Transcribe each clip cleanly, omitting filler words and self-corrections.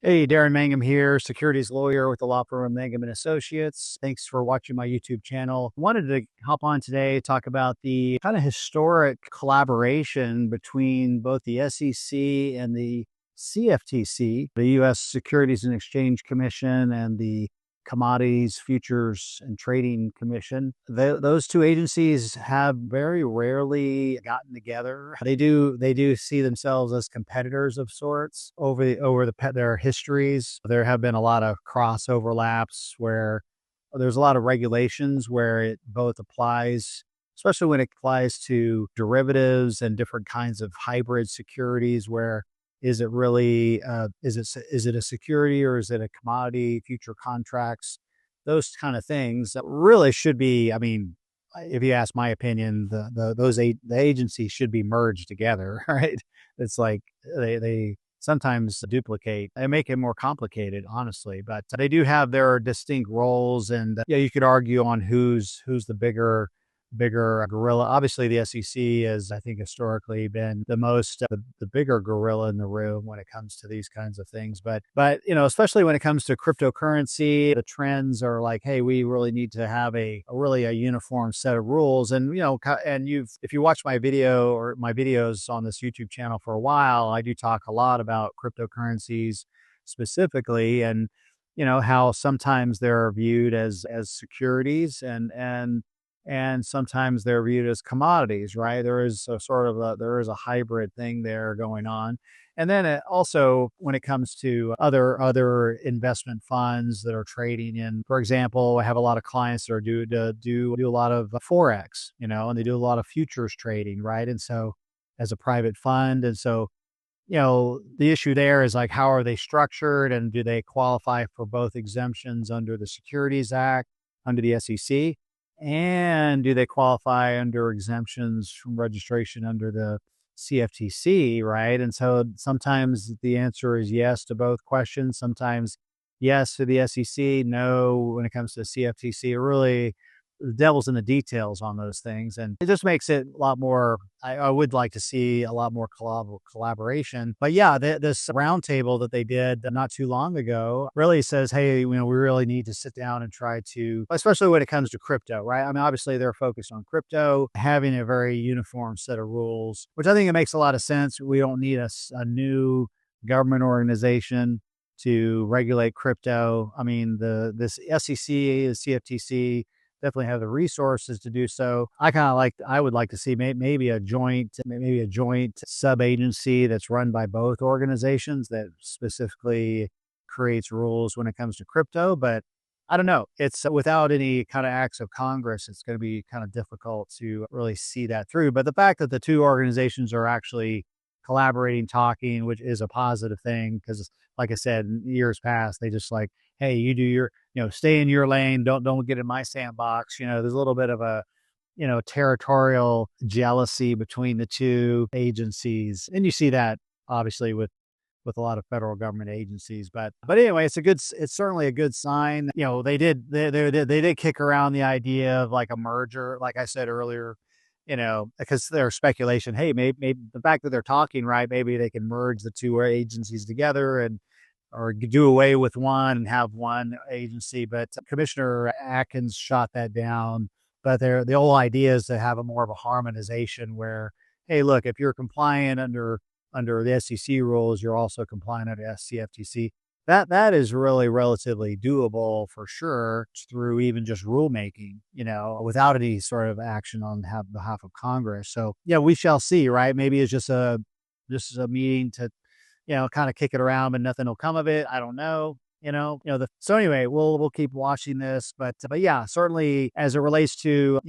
Hey, Darren Mangum here, securities lawyer with the law firm of Mangum and Associates. Thanks for watching my YouTube channel. Wanted to hop on today, talk about the kind of historic collaboration between both the SEC and the CFTC, the U.S. Securities and Exchange Commission, and the Commodities Futures and Trading Commission. Those two agencies have very rarely gotten together. They do see themselves as competitors of sorts over their histories. There have been a lot of cross overlaps where there's a lot of regulations where it both applies, especially when it applies to derivatives and different kinds of hybrid securities where is it really, is it a security or is it a commodity, future contracts, those kind of things that really should be, I mean, if you ask my opinion, the agencies should be merged together, right? It's like they sometimes duplicate and make it more complicated, honestly, but they do have their distinct roles. And yeah, you could argue on who's the bigger gorilla. Obviously, the SEC has, I think, historically been the bigger gorilla in the room when it comes to these kinds of things. But especially when it comes to cryptocurrency, the trends are like, hey, we really need to have a uniform set of rules. And if you watch my video or my videos on this YouTube channel for a while, I do talk a lot about cryptocurrencies specifically, and how sometimes they're viewed as securities and sometimes they're viewed as commodities, right? There is a hybrid thing there going on. And then also when it comes to other investment funds that are trading in, for example, I have a lot of clients that do a lot of Forex, and they do a lot of futures trading, right? And so as a private fund, and so the issue there is like, how are they structured and do they qualify for both exemptions under the Securities Act, under the SEC? And do they qualify under exemptions from registration under the CFTC, right? And so sometimes the answer is yes to both questions. Sometimes yes to the SEC, no when it comes to the CFTC. Really, the devil's in the details on those things. And it just makes it a lot more, I would like to see a lot more collaboration. But yeah, this roundtable that they did not too long ago really says, hey, we really need to sit down and try to, especially when it comes to crypto, right? I mean, obviously they're focused on crypto, having a very uniform set of rules, which I think it makes a lot of sense. We don't need a new government organization to regulate crypto. I mean, this SEC, the CFTC, definitely have the resources to do so. I would like to see maybe a joint sub-agency that's run by both organizations that specifically creates rules when it comes to crypto. But I don't know. It's without any kind of acts of Congress, it's going to be kind of difficult to really see that through. But the fact that the two organizations are actually collaborating, talking, which is a positive thing, because like I said, in years past, they just like, hey, you do your, stay in your lane. Don't get in my sandbox. There's a little bit of a, territorial jealousy between the two agencies. And you see that obviously with a lot of federal government agencies. But anyway, it's certainly a good sign. They did kick around the idea of like a merger, like I said earlier, because there's speculation, hey, maybe the fact that they're talking, right, maybe they can merge the two agencies together or do away with one and have one agency. But Commissioner Atkins shot that down. But the whole idea is to have a more of a harmonization where, hey, look, if you're compliant under the SEC rules, you're also compliant under CFTC. That is really relatively doable for sure through even just rulemaking, without any sort of action on behalf of Congress. So yeah, we shall see, right? Maybe it's just a meeting to, kind of kick it around, but nothing will come of it. I don't know. So anyway, we'll keep watching this, but yeah, certainly as it relates to,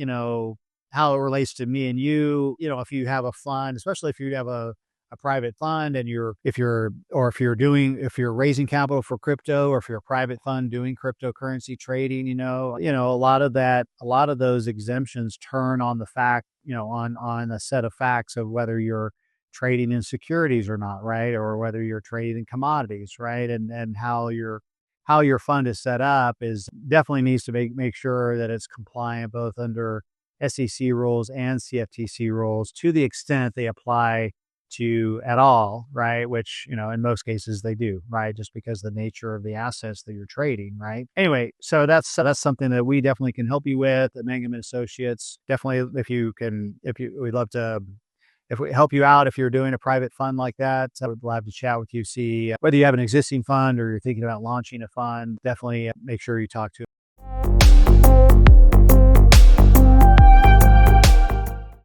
how it relates to me and you, if you have a fund, especially if you have a private fund and if you're raising capital for crypto, or if you're a private fund doing cryptocurrency trading, a lot of those exemptions turn on the fact, on a set of facts of whether you're trading in securities or not, right? Or whether you're trading in commodities, right? And how your fund is set up is definitely needs to make sure that it's compliant both under SEC rules and CFTC rules to the extent they apply to at all, right? Which, in most cases they do, right? Just because of the nature of the assets that you're trading, right? Anyway, so that's something that we definitely can help you with at Mangum and Associates. Definitely, we'd love to, if we help you out, if you're doing a private fund like that, I would love to chat with you, see whether you have an existing fund or you're thinking about launching a fund. Definitely make sure you talk to